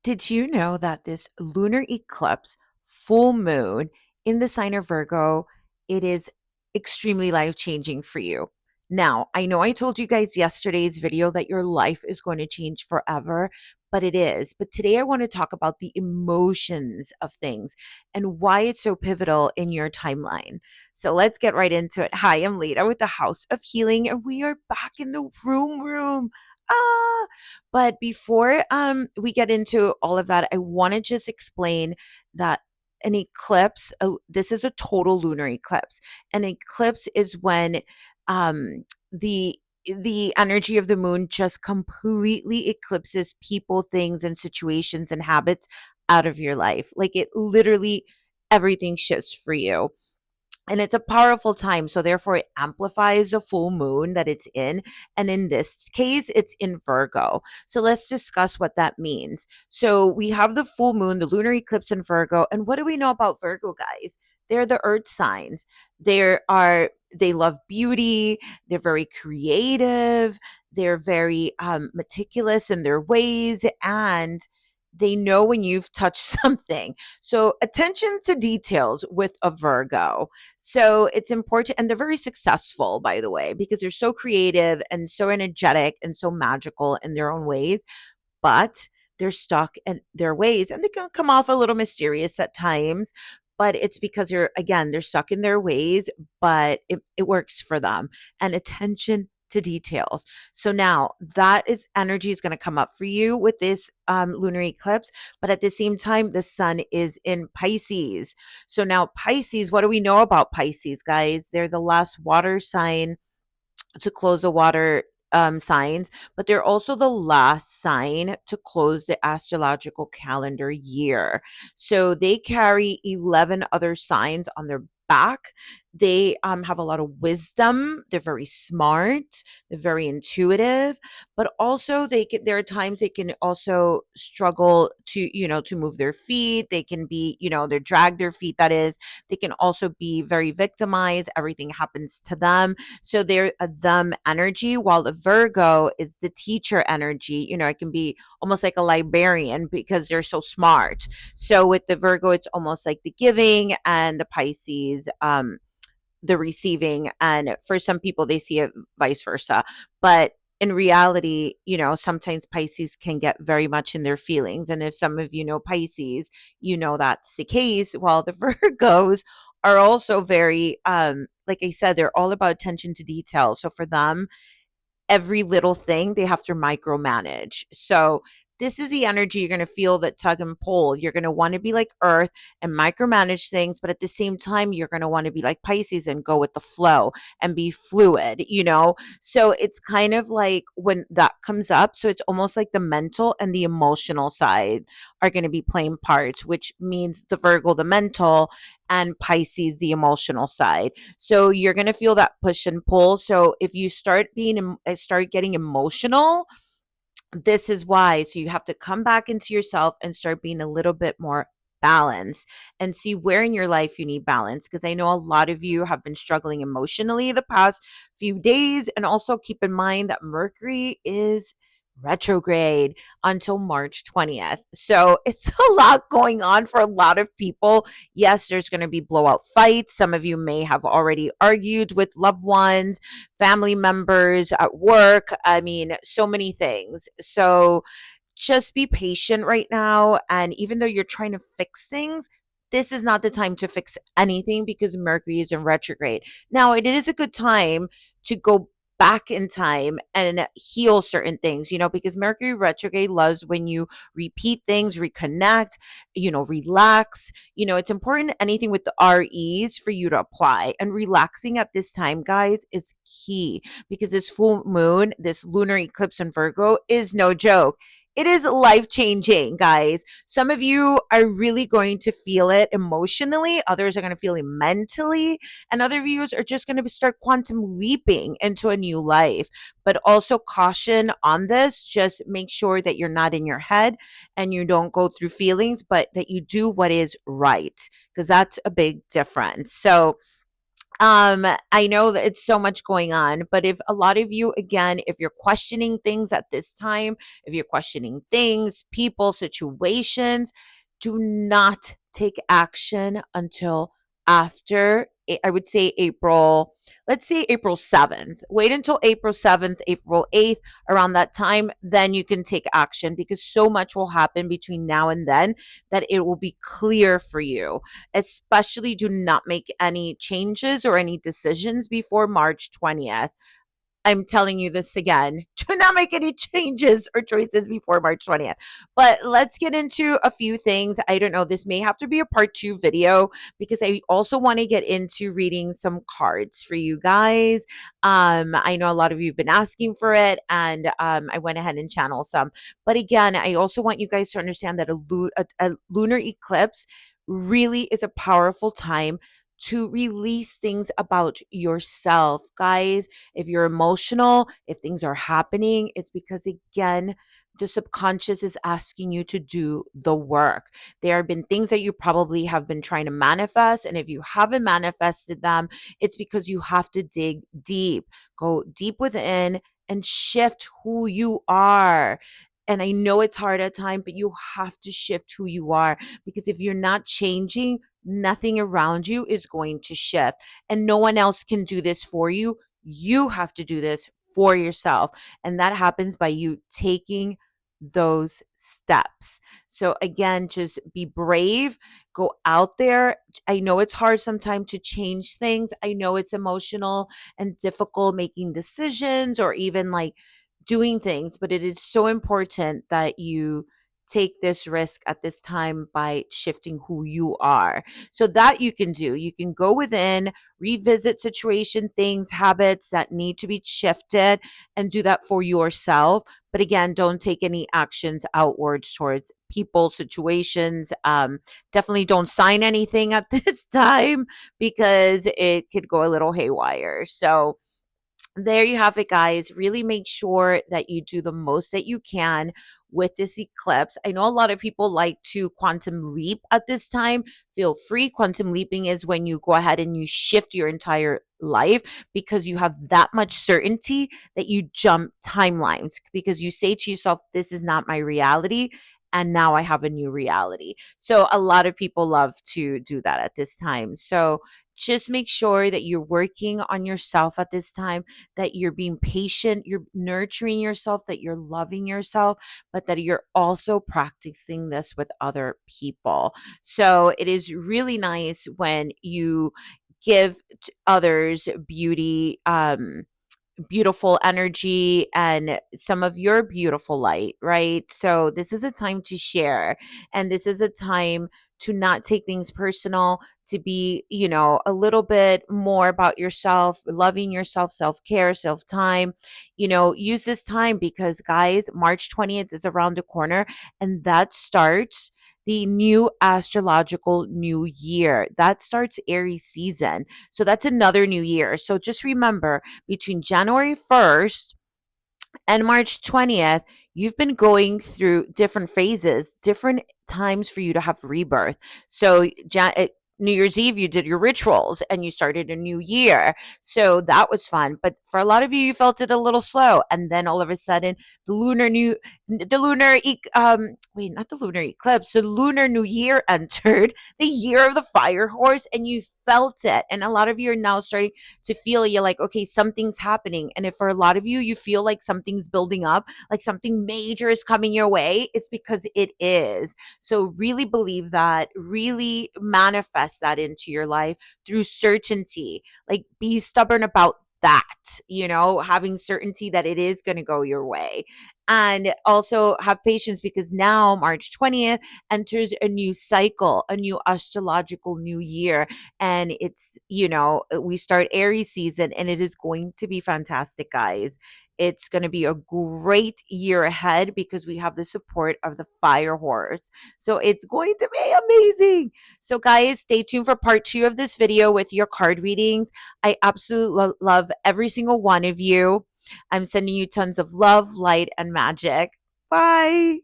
Did you know that this lunar eclipse, full moon in the sign of Virgo, it is extremely life changing for you? Now, I know I told you guys yesterday's video that your life is going to change forever, but it is. But today I want to talk about the emotions of things and why it's so pivotal in your timeline. So let's get right into it. Hi, I'm Leda with the House of Healing, and we are back in the room. Ah, but before we get into all of that, I want to just explain that an eclipse, this is a total lunar eclipse. An eclipse is when the energy of the moon just completely eclipses people, things, and situations and habits out of your life. Like it literally everything shifts for you, and it's a powerful time, so therefore it amplifies the full moon that it's in, and in this case it's in Virgo. So let's discuss what that means. So we have the full moon, the lunar eclipse in Virgo, and what do we know about Virgo, guys? They're the earth signs. They love beauty, they're very creative, they're very meticulous in their ways, and they know when you've touched something. So attention to details with a Virgo. So it's important, and they're very successful, by the way, because they're so creative and so energetic and so magical in their own ways, but they're stuck in their ways and they can come off a little mysterious at times. But it's because they're stuck in their ways, but it works for them. And attention to details. So now that is energy is going to come up for you with this lunar eclipse, but at the same time, the sun is in Pisces. So now Pisces, what do we know about Pisces, guys? They're the last water sign to close the water signs, but they're also the last sign to close the astrological calendar year. So they carry 11 other signs on their back. They have a lot of wisdom. They're very smart. They're very intuitive, but also there are times they can also struggle to move their feet. They can be, they drag their feet. That is, they can also be very victimized. Everything happens to them, so they're a them energy, while the Virgo is the teacher energy. It can be almost like a librarian because they're so smart. So with the Virgo, it's almost like the giving, and the Pisces, the receiving. And for some people, they see it vice versa. But in reality, sometimes Pisces can get very much in their feelings. And if some of you know Pisces, that's the case. While the Virgos are also very, like I said, they're all about attention to detail. So for them, every little thing they have to micromanage. So this is the energy you're going to feel, that tug and pull. You're going to want to be like Earth and micromanage things, but at the same time, you're going to want to be like Pisces and go with the flow and be fluid. So it's kind of like when that comes up. So it's almost like the mental and the emotional side are going to be playing parts, which means the Virgo, the mental, and Pisces, the emotional side. So you're going to feel that push and pull. So if you start getting emotional, this is why. So you have to come back into yourself and start being a little bit more balanced and see where in your life you need balance, because I know a lot of you have been struggling emotionally the past few days. And also keep in mind that Mercury is retrograde until March 20th. So it's a lot going on for a lot of people. Yes, there's going to be blowout fights. Some of you may have already argued with loved ones, family members, at work. I mean, so many things. So just be patient right now. And even though you're trying to fix things, this is not the time to fix anything because Mercury is in retrograde. Now, it is a good time to go back in time and heal certain things, because Mercury retrograde loves when you repeat things, reconnect, relax. It's important, anything with the REs for you to apply. And relaxing at this time, guys, is key, because this full moon, this lunar eclipse in Virgo, is no joke. It is life changing, guys. Some of you are really going to feel it emotionally, others are going to feel it mentally, and other viewers are just going to start quantum leaping into a new life. But also, caution on this, just make sure that you're not in your head and you don't go through feelings, but that you do what is right, because that's a big difference. So, I know that it's so much going on, but if a lot of you, again, if you're questioning things at this time, if you're questioning things, people, situations, do not take action until after, I would say April, let's say April 7th. Wait until April 7th, April 8th, around that time, then you can take action because so much will happen between now and then that it will be clear for you. Especially do not make any changes or any decisions before March 20th. I'm telling you this again. Do not make any changes or choices before March 20th. But let's get into a few things. I don't know. This may have to be a part two video because I also want to get into reading some cards for you guys. I know a lot of you have been asking for it, and I went ahead and channeled some. But again, I also want you guys to understand that a lunar eclipse really is a powerful time to release things about yourself, guys. If you're emotional, if things are happening, it's because, again, the subconscious is asking you to do the work. There have been things that you probably have been trying to manifest. And if you haven't manifested them, it's because you have to dig deep, go deep within and shift who you are. And I know it's hard at times, but you have to shift who you are because if you're not changing, nothing around you is going to shift. And no one else can do this for you. You have to do this for yourself. And that happens by you taking those steps. So, again, just be brave, go out there. I know it's hard sometimes to change things. I know it's emotional and difficult making decisions or even like doing things, but it is so important that you take this risk at this time by shifting who you are. So that you can do. You can go within, revisit situation, things, habits that need to be shifted and do that for yourself. But again, don't take any actions outwards towards people, situations. Definitely don't sign anything at this time because it could go a little haywire. So, there you have it, guys. Really make sure that you do the most that you can with this eclipse. I know a lot of people like to quantum leap at this time. Feel free. Quantum leaping is when you go ahead and you shift your entire life because you have that much certainty that you jump timelines because you say to yourself, this is not my reality. And now I have a new reality. So, a lot of people love to do that at this time. So, just make sure that you're working on yourself at this time, that you're being patient, you're nurturing yourself, that you're loving yourself, but that you're also practicing this with other people. So it is really nice when you give others beautiful energy and some of your beautiful light, right? So this is a time to share and this is a time to not take things personal, to be, a little bit more about yourself, loving yourself, self-care, self-time. Use this time because guys, March 20th is around the corner and that starts the new astrological new year. That starts Aries season. So that's another new year. So just remember between January 1st and March 20th, you've been going through different phases, different times for you to have rebirth. So, New Year's Eve, you did your rituals and you started a new year. So that was fun. But for a lot of you, you felt it a little slow. And then all of a sudden, the lunar, not the lunar eclipse, the lunar new year entered, the year of the fire horse, and you felt it. And a lot of you are now starting to feel you're like, okay, something's happening. And if for a lot of you, you feel like something's building up, like something major is coming your way, it's because it is. So really believe that, really manifest that into your life through certainty. Like be stubborn about that, having certainty that it is going to go your way. And also have patience because now March 20th enters a new cycle, a new astrological new year. And it's, we start Aries season and it is going to be fantastic, guys. It's going to be a great year ahead because we have the support of the fire horse. So it's going to be amazing. So guys, stay tuned for part two of this video with your card readings. I absolutely love every single one of you. I'm sending you tons of love, light, and magic. Bye.